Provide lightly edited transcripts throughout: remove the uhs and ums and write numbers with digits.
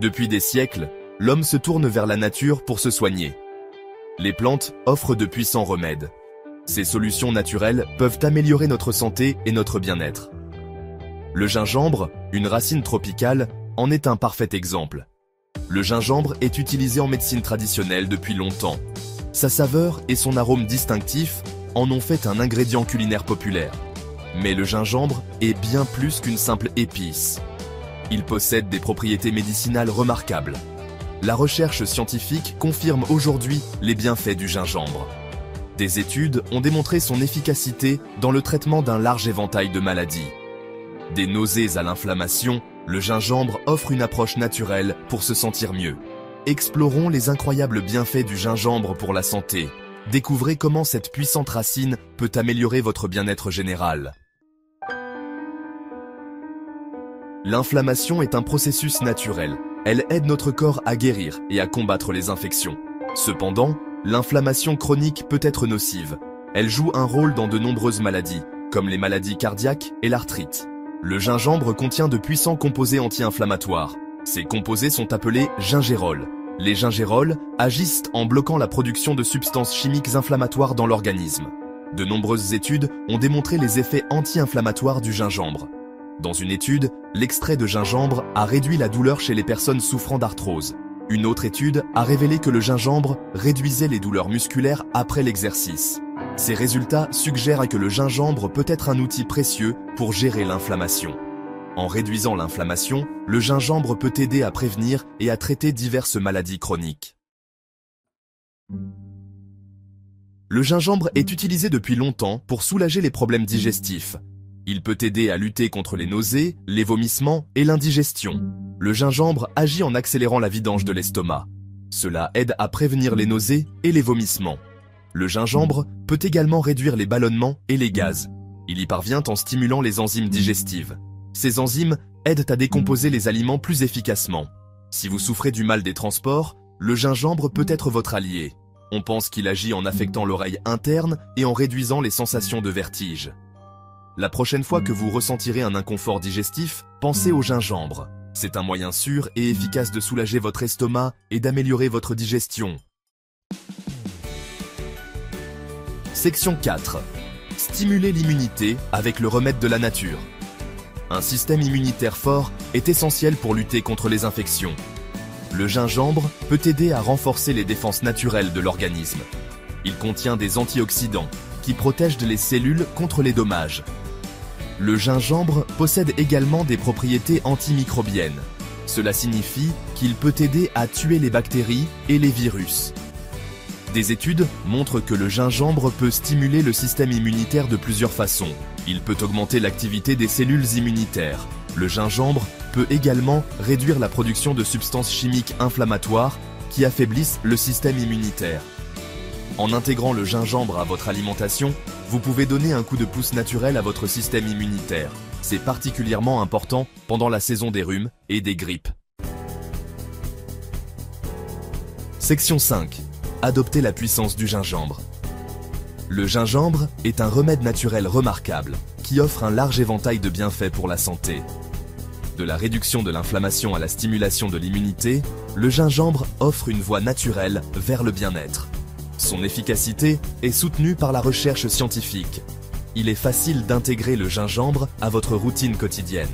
Depuis des siècles, l'homme se tourne vers la nature pour se soigner. Les plantes offrent de puissants remèdes. Ces solutions naturelles peuvent améliorer notre santé et notre bien-être. Le gingembre, une racine tropicale, en est un parfait exemple. Le gingembre est utilisé en médecine traditionnelle depuis longtemps. Sa saveur et son arôme distinctif en ont fait un ingrédient culinaire populaire. Mais le gingembre est bien plus qu'une simple épice. Il possède des propriétés médicinales remarquables. La recherche scientifique confirme aujourd'hui les bienfaits du gingembre. Des études ont démontré son efficacité dans le traitement d'un large éventail de maladies. Des nausées à l'inflammation, le gingembre offre une approche naturelle pour se sentir mieux. Explorons les incroyables bienfaits du gingembre pour la santé. Découvrez comment cette puissante racine peut améliorer votre bien-être général. L'inflammation est un processus naturel. Elle aide notre corps à guérir et à combattre les infections. Cependant, l'inflammation chronique peut être nocive. Elle joue un rôle dans de nombreuses maladies, comme les maladies cardiaques et l'arthrite. Le gingembre contient de puissants composés anti-inflammatoires. Ces composés sont appelés gingérols. Les gingérols agissent en bloquant la production de substances chimiques inflammatoires dans l'organisme. De nombreuses études ont démontré les effets anti-inflammatoires du gingembre. Dans une étude, l'extrait de gingembre a réduit la douleur chez les personnes souffrant d'arthrose. Une autre étude a révélé que le gingembre réduisait les douleurs musculaires après l'exercice. Ces résultats suggèrent que le gingembre peut être un outil précieux pour gérer l'inflammation. En réduisant l'inflammation, le gingembre peut aider à prévenir et à traiter diverses maladies chroniques. Le gingembre est utilisé depuis longtemps pour soulager les problèmes digestifs. Il peut aider à lutter contre les nausées, les vomissements et l'indigestion. Le gingembre agit en accélérant la vidange de l'estomac. Cela aide à prévenir les nausées et les vomissements. Le gingembre peut également réduire les ballonnements et les gaz. Il y parvient en stimulant les enzymes digestives. Ces enzymes aident à décomposer les aliments plus efficacement. Si vous souffrez du mal des transports, le gingembre peut être votre allié. On pense qu'il agit en affectant l'oreille interne et en réduisant les sensations de vertige. La prochaine fois que vous ressentirez un inconfort digestif, pensez au gingembre. C'est un moyen sûr et efficace de soulager votre estomac et d'améliorer votre digestion. Section 4. Stimuler l'immunité avec le remède de la nature. Un système immunitaire fort est essentiel pour lutter contre les infections. Le gingembre peut aider à renforcer les défenses naturelles de l'organisme. Il contient des antioxydants qui protègent les cellules contre les dommages. Le gingembre possède également des propriétés antimicrobiennes. Cela signifie qu'il peut aider à tuer les bactéries et les virus. Des études montrent que le gingembre peut stimuler le système immunitaire de plusieurs façons. Il peut augmenter l'activité des cellules immunitaires. Le gingembre peut également réduire la production de substances chimiques inflammatoires qui affaiblissent le système immunitaire. En intégrant le gingembre à votre alimentation, vous pouvez donner un coup de pouce naturel à votre système immunitaire. C'est particulièrement important pendant la saison des rhumes et des grippes. Section 5. Adopter la puissance du gingembre. Le gingembre est un remède naturel remarquable qui offre un large éventail de bienfaits pour la santé. De la réduction de l'inflammation à la stimulation de l'immunité, le gingembre offre une voie naturelle vers le bien-être. Son efficacité est soutenue par la recherche scientifique. Il est facile d'intégrer le gingembre à votre routine quotidienne.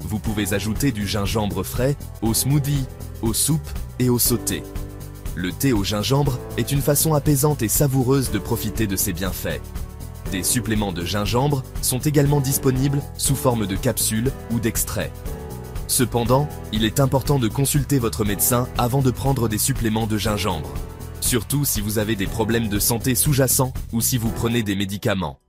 Vous pouvez ajouter du gingembre frais aux smoothies, aux soupes et aux sautés. Le thé au gingembre est une façon apaisante et savoureuse de profiter de ses bienfaits. Des suppléments de gingembre sont également disponibles sous forme de capsules ou d'extraits. Cependant, il est important de consulter votre médecin avant de prendre des suppléments de gingembre. Surtout si vous avez des problèmes de santé sous-jacents ou si vous prenez des médicaments.